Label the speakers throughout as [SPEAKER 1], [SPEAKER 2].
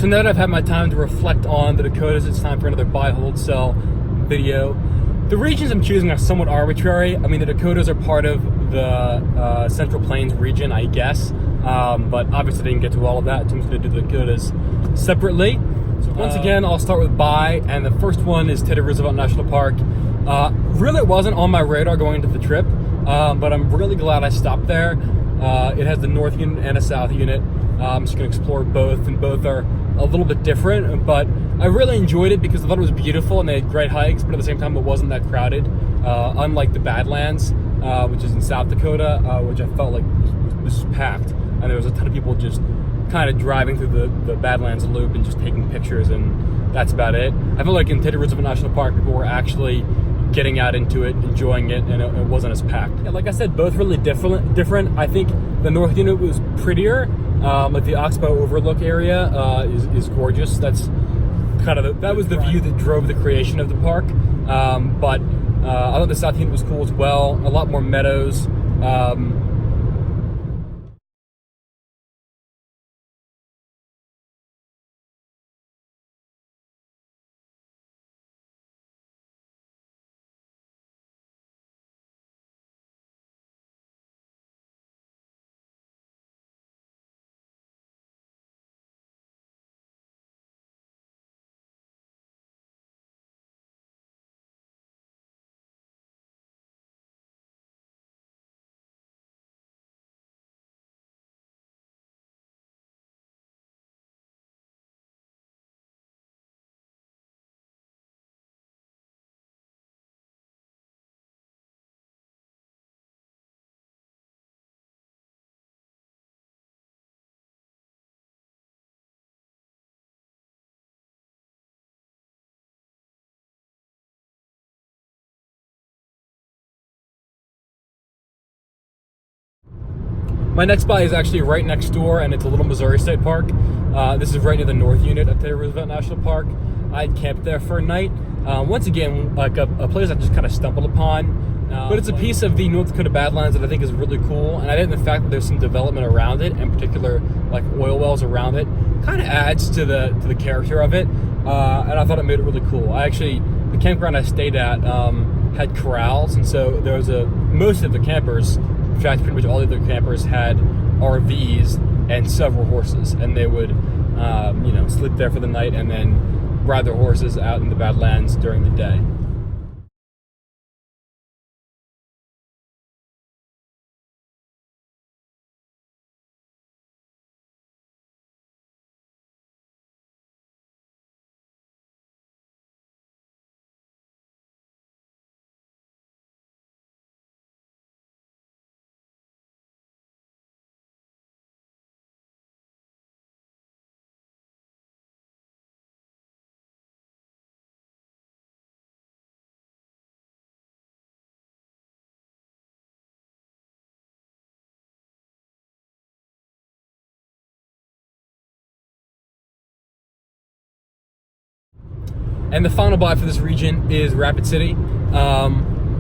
[SPEAKER 1] So now that I've had my time to reflect on the Dakotas, it's time for another buy, hold, sell video. The regions I'm choosing are somewhat arbitrary. I mean, the Dakotas are part of the Central Plains region, I guess, but obviously I didn't get to all of that, so I'm just going to do the Dakotas separately. So once again, I'll start with buy, and the first one is Teddy Roosevelt National Park. Really, it wasn't on my radar going into the trip, but I'm really glad I stopped there. It has the north unit and a south unit. I'm just going to explore both, and both are a little bit different, but I really enjoyed it because I thought it was beautiful and they had great hikes, but at the same time it wasn't that crowded, unlike the Badlands, which is in South Dakota, which I felt like was packed, and there was a ton of people just kind of driving through the Badlands loop and just taking pictures, and that's about it. I felt like in Teddy Roosevelt National Park people were actually getting out into it, enjoying it, and it wasn't as packed. Yeah, like I said, both really different. I think the north unit was prettier. Like the Oxbow Overlook area is gorgeous. That's kind of that was the view that drove the creation of the park. But I thought the south unit was cool as well. A lot more meadows. My next buy is actually right next door, and it's a little Missouri State Park. This is right near the north unit of Teddy Roosevelt National Park. I camped there for a night. Once again, like a place I just kind of stumbled upon. But it's a piece of the North Dakota Badlands that I think is really cool, and I think the fact that there's some development around it, in particular like oil wells around it, kind of adds to the character of it. And I thought it made it really cool. The campground I stayed at had corrals, and so there was most of the campers, in fact, pretty much all the other campers had RVs and several horses, and they would, sleep there for the night and then ride their horses out in the Badlands during the day. And the final buy for this region is Rapid City.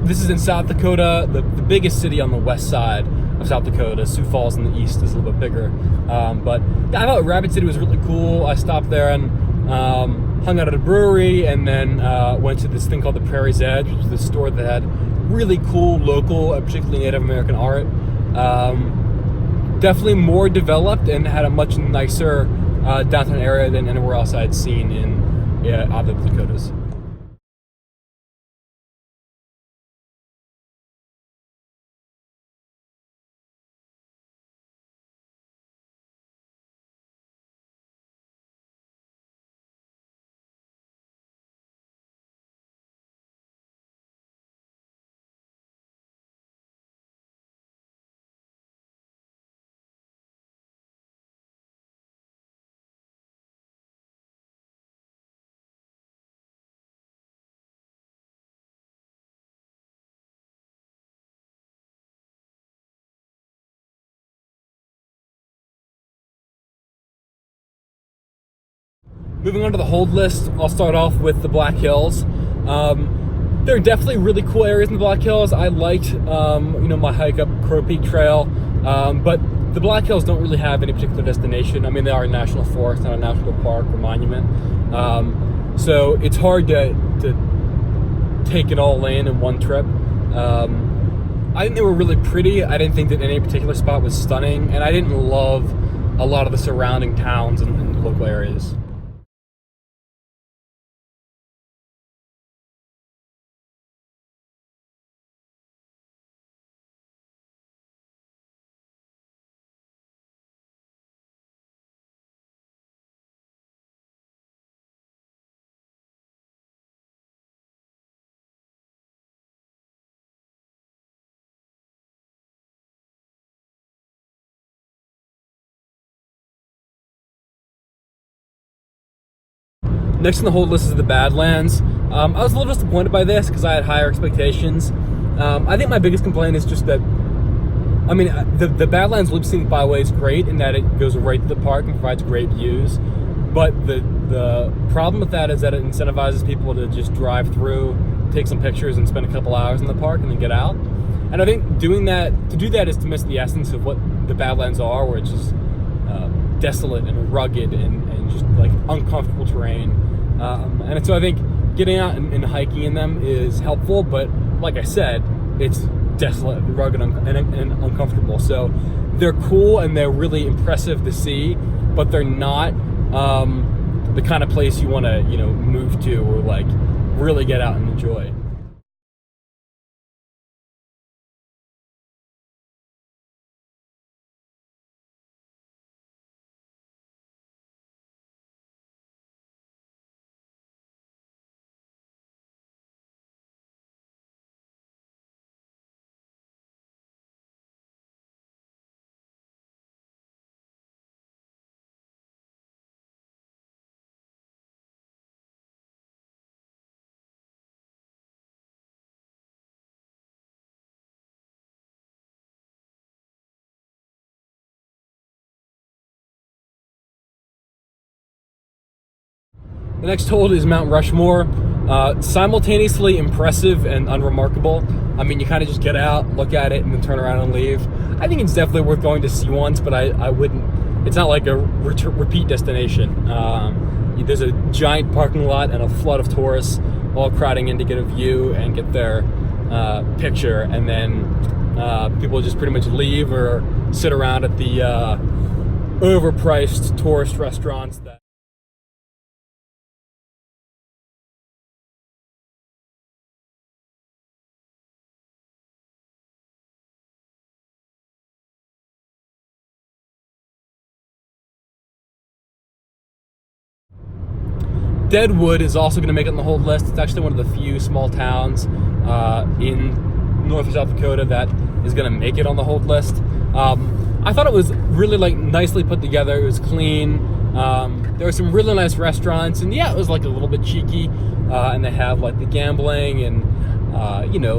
[SPEAKER 1] This is in South Dakota, the biggest city on the west side of South Dakota. Sioux Falls in the east is a little bit bigger. But yeah, I thought Rapid City was really cool. I stopped there and hung out at a brewery, and then went to this thing called the Prairie's Edge, which is this store that had really cool local, particularly Native American art. Definitely more developed and had a much nicer downtown area than anywhere else I had seen in out of the Dakotas. Moving on to the hold list, I'll start off with the Black Hills. There are definitely really cool areas in the Black Hills. I liked, my hike up Crow Peak Trail, but the Black Hills don't really have any particular destination. I mean, they are a national forest, not a national park or monument. So it's hard to take it all in one trip. I think they were really pretty. I didn't think that any particular spot was stunning, and I didn't love a lot of the surrounding towns and local areas. Next on the whole list is the Badlands. I was a little disappointed by this because I had higher expectations. I think my biggest complaint is just that, I mean, the Badlands lip sync byway is great in that it goes right to the park and provides great views. But the problem with that is that it incentivizes people to just drive through, take some pictures, and spend a couple hours in the park and then get out. And I think to do that is to miss the essence of what the Badlands are, where it's just desolate and rugged and just like uncomfortable terrain. And so I think getting out and hiking in them is helpful, but like I said, it's desolate and rugged and uncomfortable. So they're cool and they're really impressive to see, but they're not the kind of place you want to, move to or like really get out and enjoy. The next hold is Mount Rushmore. Simultaneously impressive and unremarkable. I mean, you kind of just get out, look at it, and then turn around and leave. I think it's definitely worth going to see once, but I wouldn't. It's not like a repeat destination. There's a giant parking lot and a flood of tourists all crowding in to get a view and get their picture, and then people just pretty much leave or sit around at the overpriced tourist restaurants that. Deadwood is also going to make it on the hold list. It's actually one of the few small towns in North or South Dakota that is going to make it on the hold list. I thought it was really nicely put together. It was clean. There were some really nice restaurants, and yeah, it was like a little bit cheeky. And they have like the gambling and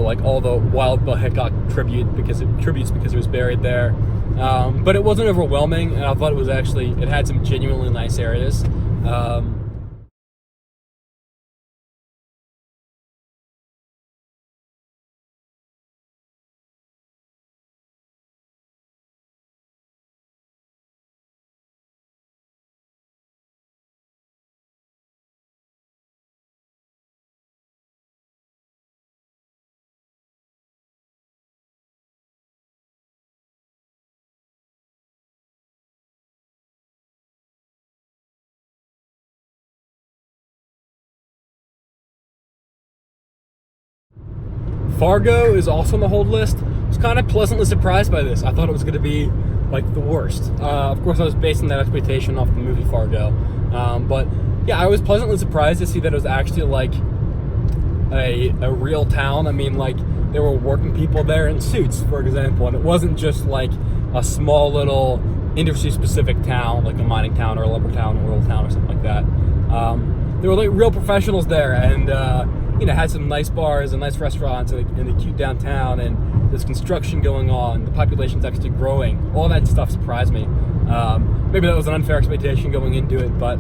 [SPEAKER 1] like all the Wild Bill Hickok tributes because it was buried there. But it wasn't overwhelming, and I thought it had some genuinely nice areas. Fargo is also on the hold list. I was kind of pleasantly surprised by this. I thought it was going to be like the worst. Of course, I was basing that expectation off the movie Fargo. But yeah, I was pleasantly surprised to see that it was actually like a real town. I mean, like there were working people there in suits, for example, and it wasn't just like a small little industry-specific town, like a mining town or a lumber town or oil town or something like that. There were like real professionals there, and had some nice bars and nice restaurants and a cute downtown, and there's construction going on. The population's actually growing. All that stuff surprised me. Maybe that was an unfair expectation going into it, but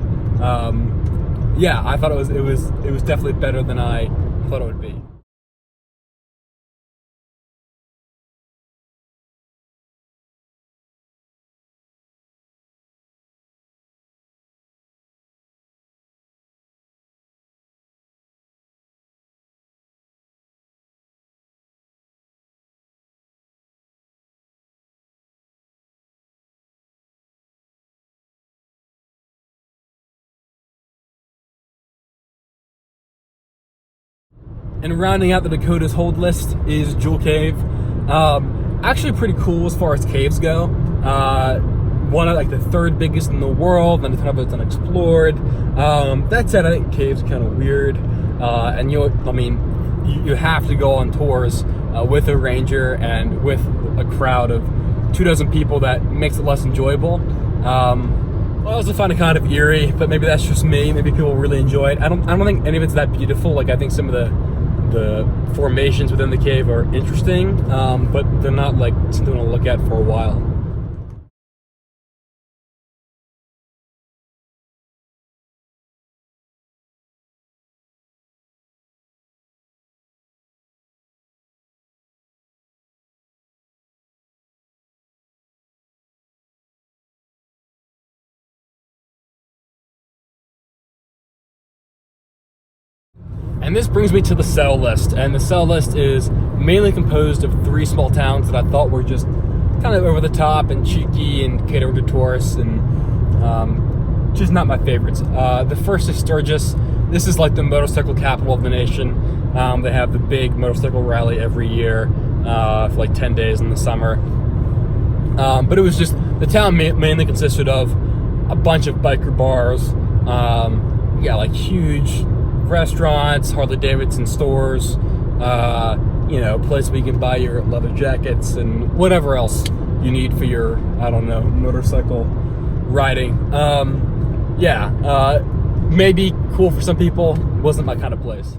[SPEAKER 1] yeah, I thought it was definitely better than I thought it would be. And rounding out the Dakotas hold list is Jewel Cave. Actually pretty cool as far as caves go. One of like the third biggest in the world, and a ton of it's unexplored. That said, I think caves are kind of weird, and you have to go on tours with a ranger and with a crowd of 24 people. That makes it less enjoyable. I also find it kind of eerie, but maybe that's just me. Maybe people really enjoy it. I don't think any of it's that beautiful. Like, I think some of the formations within the cave are interesting, but they're not like something to look at for a while. And this brings me to the cell list. And the cell list is mainly composed of 3 small towns that I thought were just kind of over the top and cheeky and catered to tourists, and just not my favorites. The first is Sturgis. This is like the motorcycle capital of the nation. They have the big motorcycle rally every year for like 10 days in the summer. But it was just, the town mainly consisted of a bunch of biker bars, like huge restaurants, Harley Davidson stores, place where you can buy your leather jackets and whatever else you need for your, motorcycle riding. Maybe cool for some people, wasn't my kind of place.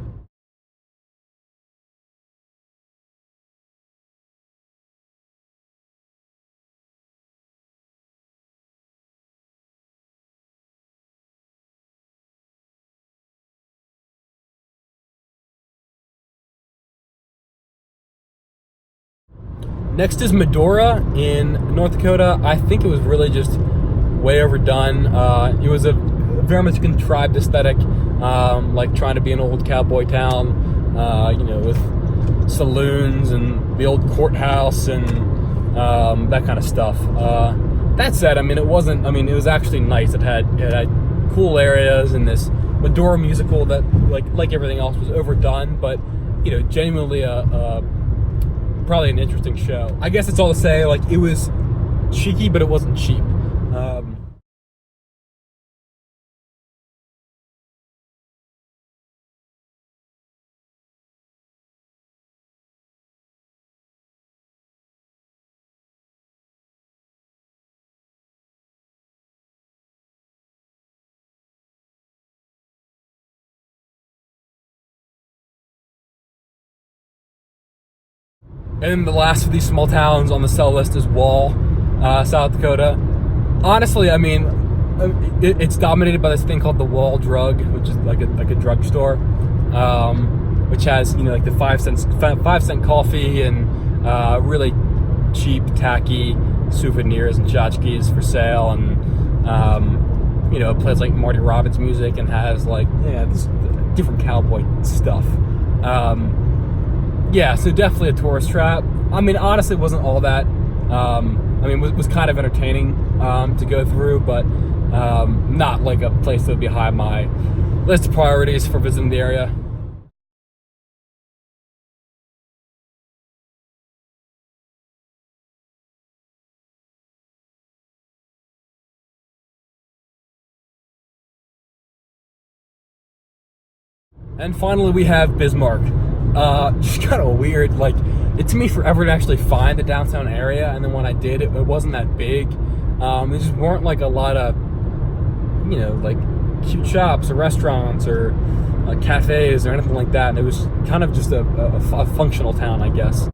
[SPEAKER 1] Next is Medora in North Dakota. I think it was really just way overdone. It was a very much contrived aesthetic, like trying to be an old cowboy town, with saloons and the old courthouse and that kind of stuff. That said, it was actually nice. It had cool areas, and this Medora musical that, like everything else, was overdone, but genuinely probably an interesting show. I guess it's all to say, it was cheeky, but it wasn't cheap. And then the last of these small towns on the cell list is Wall, South Dakota. Honestly, it's dominated by this thing called the Wall Drug, which is like a drugstore, which has like the 5-cent coffee and really cheap, tacky souvenirs and tchotchkes for sale, and it plays like Marty Robbins music and has this different cowboy stuff. So definitely a tourist trap. Honestly, it wasn't all that. It was kind of entertaining to go through, but not like a place that would be high on my list of priorities for visiting the area. And finally, we have Bismarck. Just kind of weird. It took me forever to actually find the downtown area, and then when I did, it wasn't that big. There just weren't a lot of, cute shops or restaurants or cafes or anything like that. And it was kind of just a functional town, I guess.